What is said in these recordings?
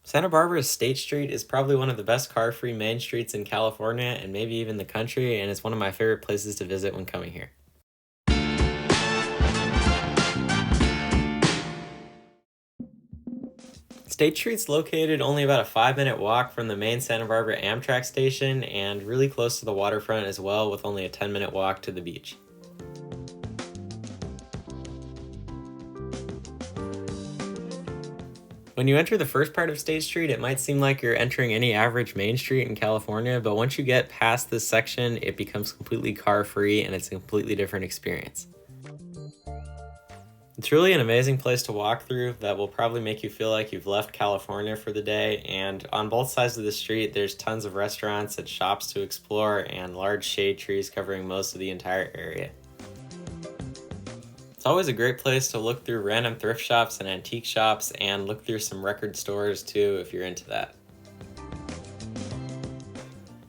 Santa Barbara's State Street is probably one of the best car-free main streets in California and maybe even the country, and it's one of my favorite places to visit when coming here. State Street's located only about a 5-minute walk from the main Santa Barbara Amtrak station and really close to the waterfront as well, with only a 10-minute walk to the beach. When you enter the first part of State Street, it might seem like you're entering any average main street in California, but once you get past this section, it becomes completely car-free and it's a completely different experience. It's really an amazing place to walk through that will probably make you feel like you've left California for the day, and on both sides of the street there's tons of restaurants and shops to explore and large shade trees covering most of the entire area. It's always a great place to look through random thrift shops and antique shops and look through some record stores too if you're into that.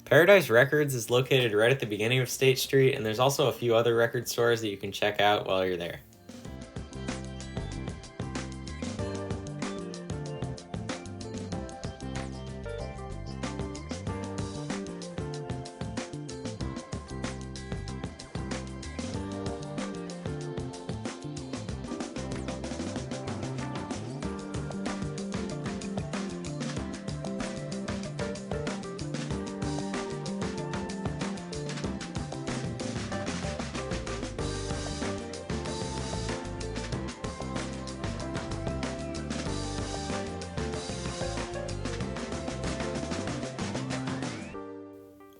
Paradise Records is located right at the beginning of State Street, and there's also a few other record stores that you can check out while you're there.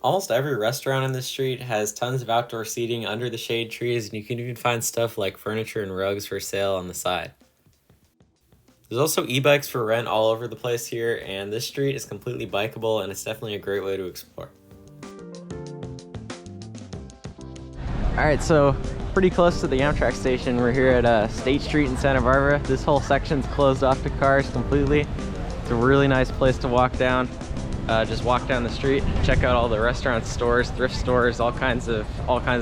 Almost every restaurant on this street has tons of outdoor seating under the shade trees, and you can even find stuff like furniture and rugs for sale on the side. There's also e-bikes for rent all over the place here, and this street is completely bikeable and it's definitely a great way to explore. Alright, so pretty close to the Amtrak station. We're here at State Street in Santa Barbara. This whole section's closed off to cars completely. It's a really nice place to walk down. Just walk down the street, check out all the restaurants, stores, thrift stores, all kinds of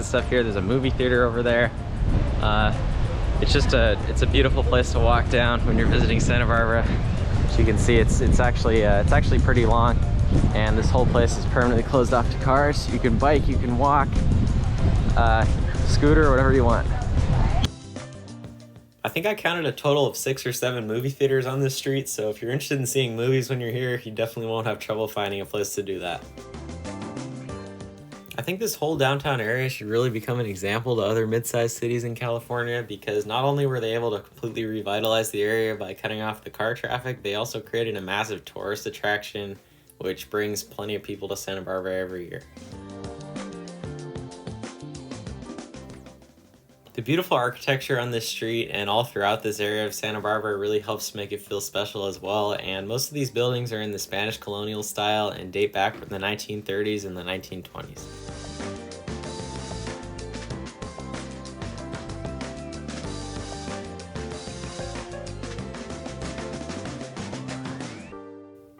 stuff here. There's a movie theater over there. It's a beautiful place to walk down when you're visiting Santa Barbara. As you can see, it's actually pretty long, and this whole place is permanently closed off to cars. You can bike, you can walk, scooter, whatever you want. I think I counted a total of 6 or 7 movie theaters on this street, so if you're interested in seeing movies when you're here, you definitely won't have trouble finding a place to do that. I think this whole downtown area should really become an example to other mid-sized cities in California, because not only were they able to completely revitalize the area by cutting off the car traffic, they also created a massive tourist attraction, which brings plenty of people to Santa Barbara every year. The beautiful architecture on this street and all throughout this area of Santa Barbara really helps make it feel special as well, and most of these buildings are in the Spanish colonial style and date back from the 1930s and the 1920s.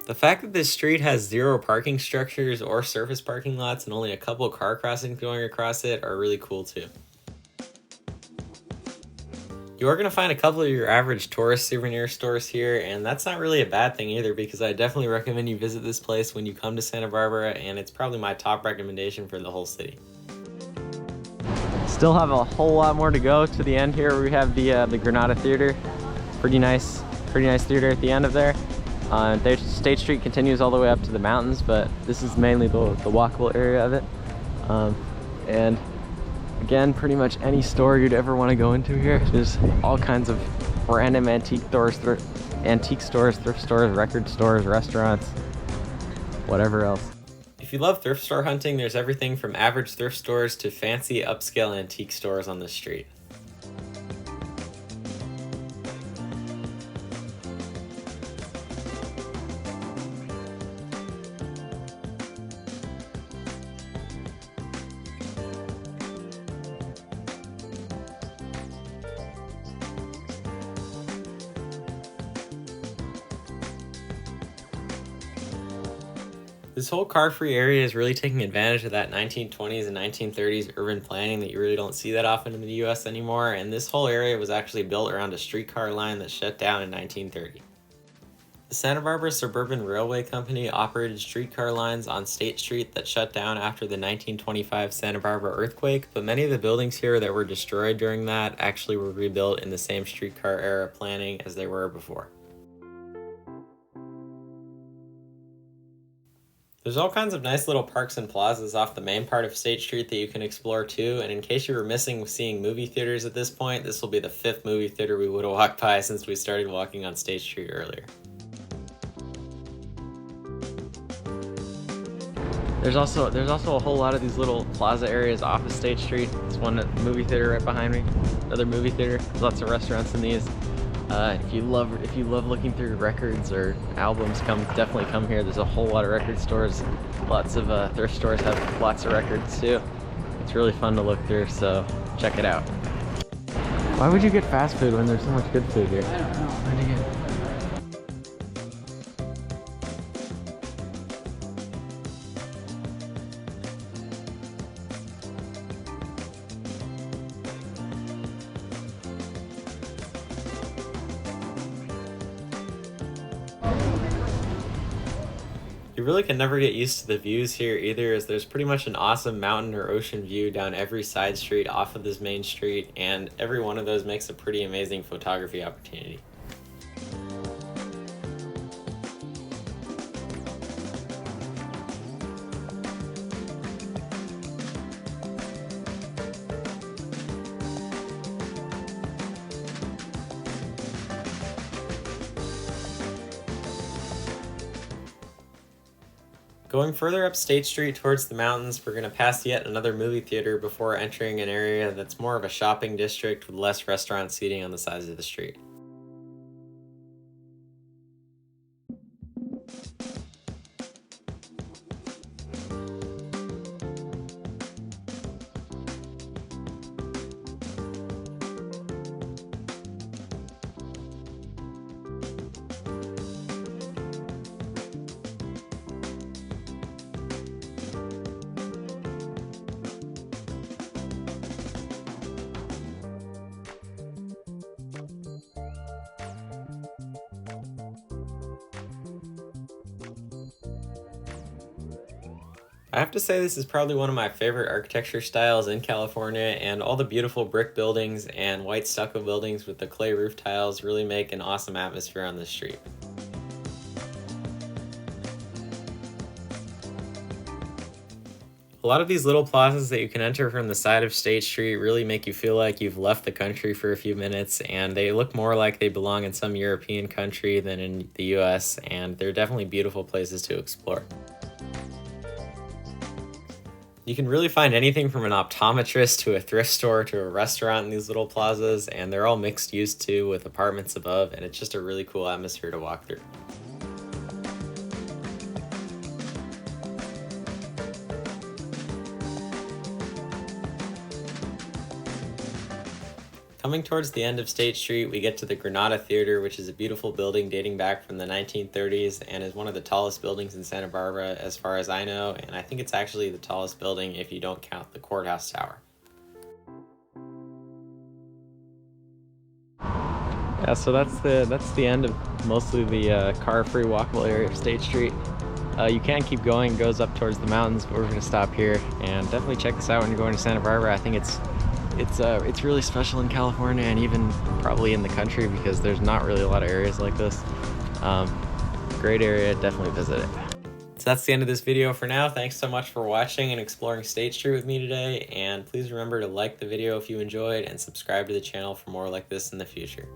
The fact that this street has 0 parking structures or surface parking lots and only a couple car crossings going across it are really cool too. You are going to find a couple of your average tourist souvenir stores here, and that's not really a bad thing either, because I definitely recommend you visit this place when you come to Santa Barbara, and it's probably my top recommendation for the whole city. Still have a whole lot more to go to the end here where we have the Granada Theater. Pretty nice theater at the end of there. State Street continues all the way up to the mountains, but this is mainly the walkable area of it. And again, pretty much any store you'd ever want to go into here. There's all kinds of random antique stores, thrift stores, record stores, restaurants, whatever else. If you love thrift store hunting, there's everything from average thrift stores to fancy upscale antique stores on this street. This whole car-free area is really taking advantage of that 1920s and 1930s urban planning that you really don't see that often in the US anymore, and this whole area was actually built around a streetcar line that shut down in 1930. The Santa Barbara Suburban Railway Company operated streetcar lines on State Street that shut down after the 1925 Santa Barbara earthquake, but many of the buildings here that were destroyed during that actually were rebuilt in the same streetcar era planning as they were before. There's all kinds of nice little parks and plazas off the main part of State Street that you can explore too, and in case you were missing seeing movie theaters at this point, this will be the 5th movie theater we would have walked by since we started walking on State Street earlier. There's also a whole lot of these little plaza areas off of State Street. There's one movie theater right behind me, another movie theater. There's lots of restaurants in these. If you love looking through records or albums, definitely come here. There's a whole lot of record stores. Lots of thrift stores have lots of records too. It's really fun to look through, so check it out. Why would you get fast food when there's so much good food here? I don't know. Where'd you get? You really can never get used to the views here either, as there's pretty much an awesome mountain or ocean view down every side street off of this main street, and every one of those makes a pretty amazing photography opportunity. Going further up State Street towards the mountains, we're going to pass yet another movie theater before entering an area that's more of a shopping district with less restaurant seating on the sides of the street. I have to say this is probably one of my favorite architecture styles in California, and all the beautiful brick buildings and white stucco buildings with the clay roof tiles really make an awesome atmosphere on this street. A lot of these little plazas that you can enter from the side of State Street really make you feel like you've left the country for a few minutes, and they look more like they belong in some European country than in the US, and they're definitely beautiful places to explore. You can really find anything from an optometrist to a thrift store to a restaurant in these little plazas, and they're all mixed use too with apartments above, and it's just a really cool atmosphere to walk through. Coming towards the end of State Street, we get to the Granada Theater, which is a beautiful building dating back from the 1930s and is one of the tallest buildings in Santa Barbara as far as I know, and I think it's actually the tallest building if you don't count the courthouse tower. Yeah, so that's the end of mostly the car-free walkable area of State Street. You can keep going, it goes up towards the mountains, but we're going to stop here, and definitely check this out when you're going to Santa Barbara. I think it's really special in California and even probably in the country because there's not really a lot of areas like this. Great area, definitely visit it. So that's the end of this video for now. Thanks so much for watching and exploring State Street with me today, and please remember to like the video if you enjoyed and subscribe to the channel for more like this in the future.